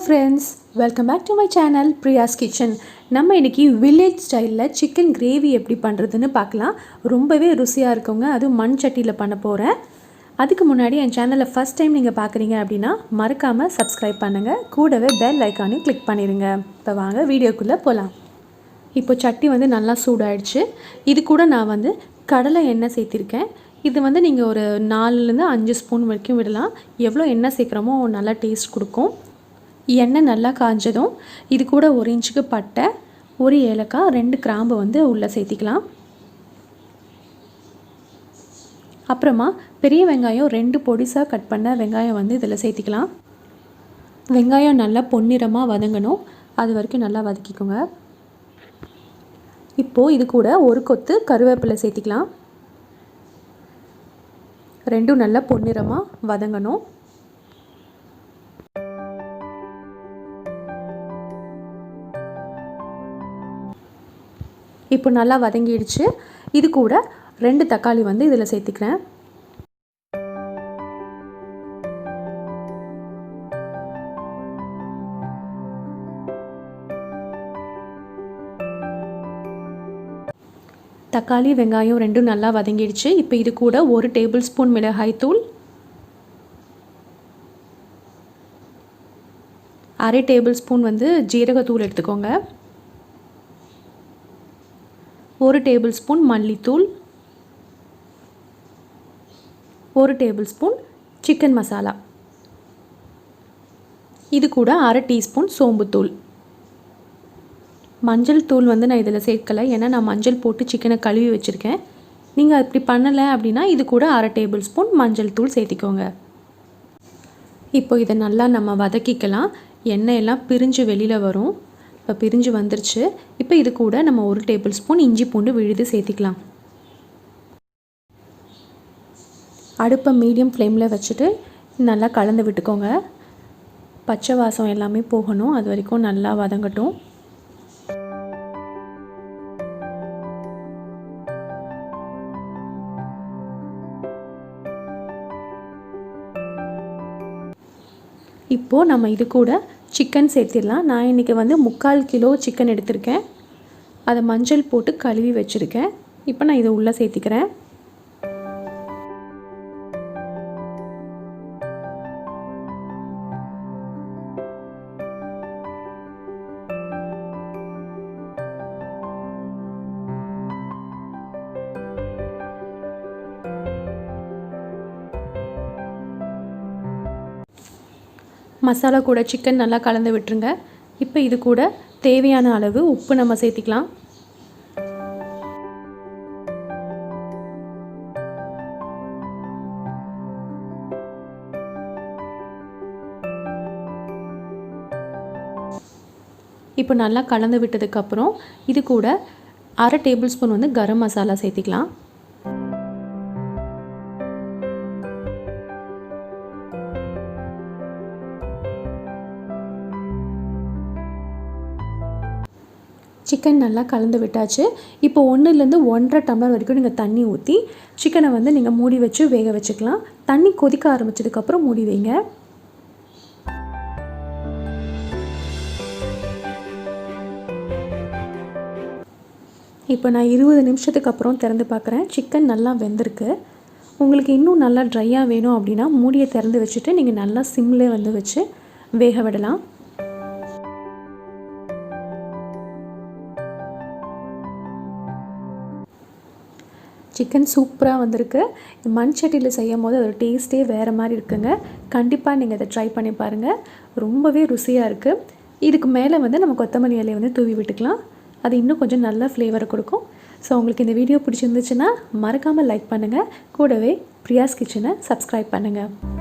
friends, welcome back to my channel Priya's Kitchen. நம்ம இன்னைக்கு village ஸ்டைல்ல chicken gravy எப்படி பண்றதுன்னு பார்க்கலாம். ரொம்பவே ருசியா இருக்குங்க. அது மண் சட்டில பண்ண போறேன். அதுக்கு முன்னாடி என் சேனலை first time நீங்க பார்க்கறீங்க அப்படினா மறக்காம subscribe பண்ணுங்க. கூடவே bell icon-ஐயும் click பண்ணிருங்க. இப்போ வாங்க வீடியோக்குள்ள போலாம். இப்போ சட்டி வந்து நல்லா சூடாயிடுச்சு. இது கூட நான் வந்து கடலை எண்ணெய் சேர்த்திருக்கேன். இது வந்து நீங்க ஒரு 4 ல இருந்து 5 ஸ்பூன் வரைக்கும் விடலாம். எவ்வளவு எண்ணெய் சேர்க்கறோமோ நல்ல டேஸ்ட் கொடுக்கும். எண்ணெய் நல்லா காஞ்சதும் இது கூட 1 இன்ச்சுக்கு பட்டை, 1 ஏலக்காய், 2 கிராம்பு வந்து உள்ள சேர்த்திக்கலாம். அப்புறமா பெரிய வெங்காயம் 2 பொடிசா கட் பண்ண வெங்காயம் வந்து இதல சேர்த்திக்கலாம். வெங்காயம் நல்லா பொன்னிறமா வதங்கணும். அது வரைக்கும் நல்லா வதக்கிக்கோங்க. இப்போ இது கூட 1 கொத்து கறிவேப்பிலை சேர்த்திக்கலாம். ரெண்டும் நல்லா பொன்னிறமா வதங்கணும். இப்போ நல்லா வதங்கிடுச்சு. இது கூட 2 தக்காளி வந்து இதல சேர்த்திக்கிறேன். தக்காளி வெங்காயம் ரெண்டும் நல்லா வதங்கிடுச்சு. இப்போ இது கூட 1 டேபிள்ஸ்பூன் மிளகாய் தூள், 1/2 டேபிள்ஸ்பூன் வந்து ஜீரகத்தூள் எடுத்துக்கோங்க. 1 டேபிள்ஸ்பூன் மல்லித்தூள், 1 டேபிள்ஸ்பூன் சிக்கன் மசாலா. இது கூட 1/2 டீஸ்பூன் சோம்புத்தூள். மஞ்சள் தூள் வந்து நான் இதில் சேர்க்கலை, ஏன்னா நான் மஞ்சள் போட்டு சிக்கனை கழுவி வச்சுருக்கேன். நீங்கள் அப்படி பண்ணலை அப்படின்னா இது கூட 1/2 டேபிள்ஸ்பூன் மஞ்சள் தூள் சேர்த்திக்கோங்க. இப்போ இதை நல்லா நம்ம வதக்கிக்கலாம். எண்ணெயெல்லாம் பிரிஞ்சு வெளியில் வரும். இப்போ பிரிஞ்சு வந்துருச்சு. இப்போ இது கூட நம்ம 1 டேபிள்ஸ்பூன் இஞ்சி பூண்டு விழுது சேர்த்திக்கலாம். அடுப்பை மீடியம் ஃப்ளேமில் வச்சுட்டு நல்லா கலந்து விட்டுக்கோங்க. பச்சை வாசம் எல்லாமே போகணும். அது வரைக்கும் நல்லா வதங்கட்டும். இப்போது நம்ம இது கூட சிக்கன் சேர்த்திடலாம். நான் இன்றைக்கி வந்து 3/4 கிலோ சிக்கன் எடுத்திருக்கேன். அதை மஞ்சள் போட்டு கழுவி வச்சுருக்கேன். இப்போ நான் இதை உள்ளே சேர்த்திக்கிறேன். மசாலா கூட சிக்கன் நல்லா கலந்து விட்டுருங்க. இப்போ இது கூட தேவையான அளவு உப்பு நம்ம சேர்த்திக்கலாம். இப்போ நல்லா கலந்து விட்டதுக்கப்புறம் இது கூட 1/2 டேபிள்ஸ்பூன் வந்து கரம் மசாலா சேர்த்திக்கலாம். சிக்கன் நல்லா கலந்து விட்டாச்சு. இப்போ 1லேருந்து 1.5 டம்ளர் வரைக்கும் நீங்கள் தண்ணி ஊற்றி சிக்கனை வந்து நீங்கள் மூடி வச்சு வேக வச்சுக்கலாம். தண்ணி கொதிக்க ஆரம்பிச்சதுக்கப்புறம் மூடி வைங்க. இப்போ நான் 20 நிமிஷத்துக்கு அப்புறம் திறந்து பார்க்குறேன். சிக்கன் நல்லா வெந்திருக்கு. உங்களுக்கு இன்னும் நல்லா ட்ரையாக வேணும் அப்படின்னா மூடியை திறந்து வச்சுட்டு நீங்கள் நல்லா சிம்லே வந்து வச்சு வேக விடலாம். சிக்கன் சூப்பராக வந்திருக்கு. மண் சட்டியில் செய்யும் போது அதோட டேஸ்ட்டே வேறு மாதிரி இருக்குங்க. கண்டிப்பாக நீங்கள் இதை ட்ரை பண்ணி பாருங்கள். ரொம்பவே ருசியாக இருக்குது. இதுக்கு மேலே வந்து நம்ம கொத்தமல்லி இலையை வந்து தூவி விட்டுக்கலாம். அது இன்னும் கொஞ்சம் நல்ல ஃப்ளேவரை கொடுக்கும். ஸோ உங்களுக்கு இந்த வீடியோ பிடிச்சிருந்துச்சுன்னா மறக்காமல் லைக் பண்ணுங்கள். கூடவே பிரியாஸ் கிச்சனை சப்ஸ்கிரைப் பண்ணுங்கள்.